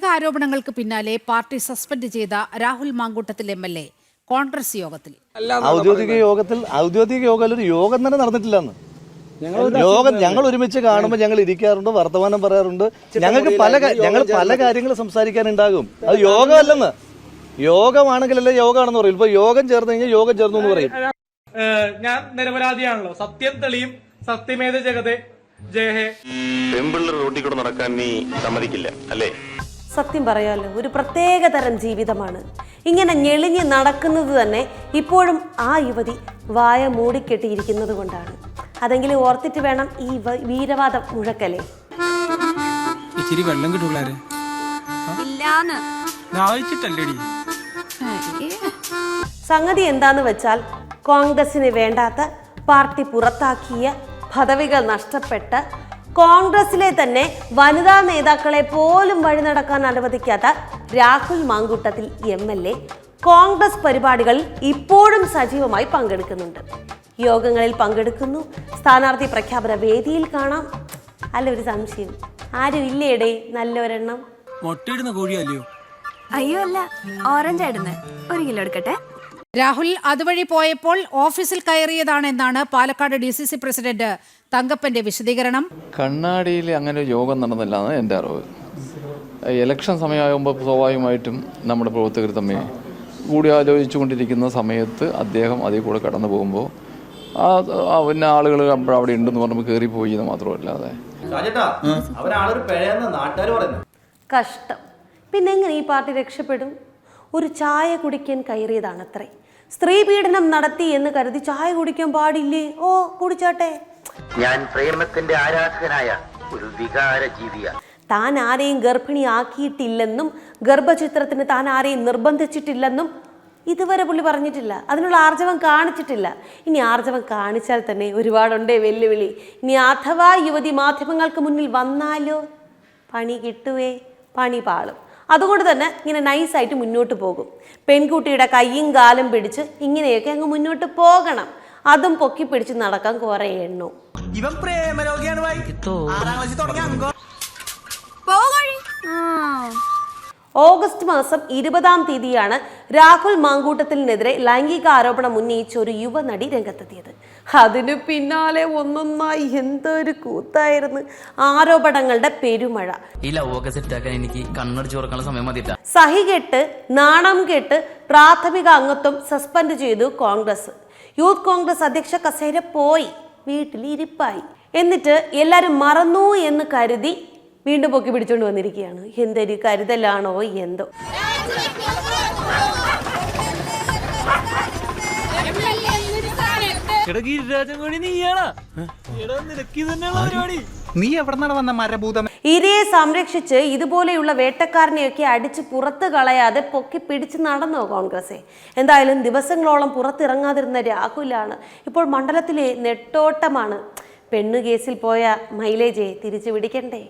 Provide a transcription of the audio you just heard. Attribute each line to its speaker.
Speaker 1: ലൈംഗിക ആരോപണങ്ങൾക്ക് പിന്നാലെ പാർട്ടി സസ്പെൻഡ് ചെയ്ത രാഹുൽ മാങ്കൂട്ടത്തിൽ MLA കോൺഗ്രസ് യോഗത്തിൽ.
Speaker 2: ഔദ്യോഗിക യോഗത്തിൽ ഒരു യോഗം തന്നെ നടന്നിട്ടില്ലെന്ന്. ഞങ്ങൾ ഒരുമിച്ച് കാണുമ്പോൾ ഞങ്ങൾ ഇരിക്കാറുണ്ട്, വർത്തമാനം പറയാറുണ്ട്. ഞങ്ങൾക്ക് പല കാര്യങ്ങൾ സംസാരിക്കാനുണ്ടാകും. അത് യോഗമല്ലെന്ന്. യോഗമാണെങ്കിലല്ലേ യോഗമാണെന്ന് പറയും. ഇപ്പൊ യോഗം ചേർന്ന് കഴിഞ്ഞാൽ യോഗം ചേർന്നു എന്ന് പറയും.
Speaker 3: ഞാൻ നിരപരാധിയാണല്ലോ. സത്യം തെളിയും. സത്യമേത ജഗതേ ജയഹേ.
Speaker 4: പെമ്പിള്ളർ റോട്ടിൽ കൂടെ നടക്കാൻ നീ സമ്മതിക്കില്ല അല്ലേ?
Speaker 5: സത്യം പറയാമല്ലോ, ഒരു പ്രത്യേക തരം ജീവിതമാണ്. ഇങ്ങനെ ഞെളിഞ്ഞ് നടക്കുന്നത് തന്നെ ഇപ്പോഴും ആ യുവതി വായ മൂടിക്കെട്ടിയിരിക്കുന്നത് കൊണ്ടാണ്. അതെങ്കിലും ഓർത്തിട്ട് വേണം ഈ വീരവാദം മുഴക്കലേ.
Speaker 6: ഇച്ചിരി വെള്ളം കിട്ടൂലേ?
Speaker 5: സംഗതി എന്താന്ന് വെച്ചാൽ, കോൺഗ്രസിന് വേണ്ടാത്ത, പാർട്ടി പുറത്താക്കിയ, പദവികൾ നഷ്ടപ്പെട്ട, കോൺഗ്രസിലെ തന്നെ വനിതാ നേതാക്കളെ പോലും വഴി നടക്കാൻ അനുവദിക്കാത്ത രാഹുൽ മാങ്കൂട്ടത്തിൽ MLA കോൺഗ്രസ് പരിപാടികളിൽ ഇപ്പോഴും സജീവമായി പങ്കെടുക്കുന്നുണ്ട്. യോഗങ്ങളിൽ പങ്കെടുക്കുന്നു. സ്ഥാനാർത്ഥി പ്രഖ്യാപന വേദിയിൽ കാണാം. അല്ല, ഒരു സംശയം, ആരും ഇല്ലേടേ നല്ലൊരെണ്ണം?
Speaker 6: മൊട്ടയിടുന്ന കോഴിയല്ലയോ?
Speaker 7: അയ്യോ അല്ല, ഓറഞ്ച് ആയിരുന്നു. 1 കിലോ എടുക്കട്ടെ.
Speaker 1: രാഹുൽ അതുവഴി പോയപ്പോൾ ഓഫീസിൽ കയറിയതാണെന്നാണ് പാലക്കാട് DCC പ്രസിഡന്റ് തങ്കപ്പന്റെ വിശദീകരണം.
Speaker 8: കണ്ണാടിയിൽ അങ്ങനെ യോഗം നടന്നില്ലാന്ന് എൻ്റെ അറിവ്. ഇലക്ഷൻ സമയമാകുമ്പോൾ സ്വാഭാവികമായിട്ടും നമ്മുടെ പ്രവർത്തകർ തമ്മിൽ കൂടിയാലോചിച്ചുകൊണ്ടിരിക്കുന്ന സമയത്ത് അദ്ദേഹം അതിൽ കൂടെ കടന്നു പോകുമ്പോൾ പിന്നെ ആളുകൾ അവിടെ ഉണ്ടെന്ന് പറഞ്ഞപ്പോൾ കയറിപ്പോയി എന്ന് മാത്രമല്ലാതെ.
Speaker 5: കഷ്ടം. പിന്നെ എങ്ങനെ ഈ പാർട്ടി രക്ഷപ്പെടും? ഒരു ചായ കുടിക്കാൻ കയറിയതാണത്രേ. സ്ത്രീ പീഡനം നടത്തി എന്ന് കരുതി ചായ കുടിക്കാൻ പാടില്ലേ? ഓ, കുടിച്ചോട്ടെ.
Speaker 9: ഞാൻ പ്രേമത്തിന്റെ ആരാധകനായ ഒരു വികാര ജീവിയാണ്.
Speaker 5: താൻ ആരെയും ഗർഭിണിയാക്കിയിട്ടില്ലെന്നും ഗർഭചിത്രത്തിന് താൻ ആരെയും നിർബന്ധിച്ചിട്ടില്ലെന്നും ഇതുവരെ പുള്ളി പറഞ്ഞിട്ടില്ല. അതിനുള്ള ആർജവം കാണിച്ചിട്ടില്ല. ഇനി ആർജവം കാണിച്ചാൽ തന്നെ ഒരുപാടുണ്ടേ വെല്ലുവിളി. ഇനി അഥവാ യുവതി മാധ്യമങ്ങൾക്ക് മുന്നിൽ വന്നാലോ പണി കിട്ടുവേ, പണി പാളും. അതുകൊണ്ട് തന്നെ ഇങ്ങനെ നൈസായിട്ട് മുന്നോട്ട് പോകും. പെൺകുട്ടിയുടെ കയ്യും കാലും പിടിച്ച് ഇങ്ങനെയൊക്കെ അങ്ങ് മുന്നോട്ട് പോകണം. അതും പൊക്കി പിടിച്ച് നടക്കാൻ കുറെ എണ്ണു.
Speaker 6: ഇവൻ പ്രേമരോഗിയാണ്.
Speaker 5: ഓഗസ്റ്റ് മാസം 20-ാം തീയതിയാണ് രാഹുൽ മാങ്കൂട്ടത്തിനെതിരെ ലൈംഗിക ആരോപണം ഉന്നയിച്ച ഒരു യുവനടി രംഗത്തെത്തിയത്. അതിനു പിന്നാലെ ഒന്നൊന്നായി എന്തൊരു കൂത്തായിരുന്നു. ആരോപണങ്ങളുടെ പെരുമഴ. സഹികെട്ട്, നാണം കെട്ട് പ്രാഥമിക അംഗത്വം സസ്പെൻഡ് ചെയ്തു കോൺഗ്രസ്. യൂത്ത് കോൺഗ്രസ് അധ്യക്ഷ കസേര പോയി, വീട്ടിൽ ഇരിപ്പായി. എന്നിട്ട് എല്ലാരും മറന്നു എന്ന് കരുതി വീണ്ടും പൊക്കി പിടിച്ചോണ്ട് വന്നിരിക്കുകയാണ്. എന്തൊരു കരുതലാണോ എന്തോ. ഇരയെ സംരക്ഷിച്ച് ഇതുപോലെയുള്ള വേട്ടക്കാരനെയൊക്കെ അടിച്ച് പുറത്ത് കളയാതെ പൊക്കി പിടിച്ച് നടന്നോ കോൺഗ്രസ്? എന്തായാലും ദിവസങ്ങളോളം പുറത്തിറങ്ങാതിരുന്ന രാഹുലാണ് ഇപ്പോൾ മണ്ഡലത്തിലെ നെട്ടോട്ടമാണ്. പെണ്ണു കേസിൽ പോയ മൈലേജെ തിരിച്ചു പിടിക്കണ്ടേ?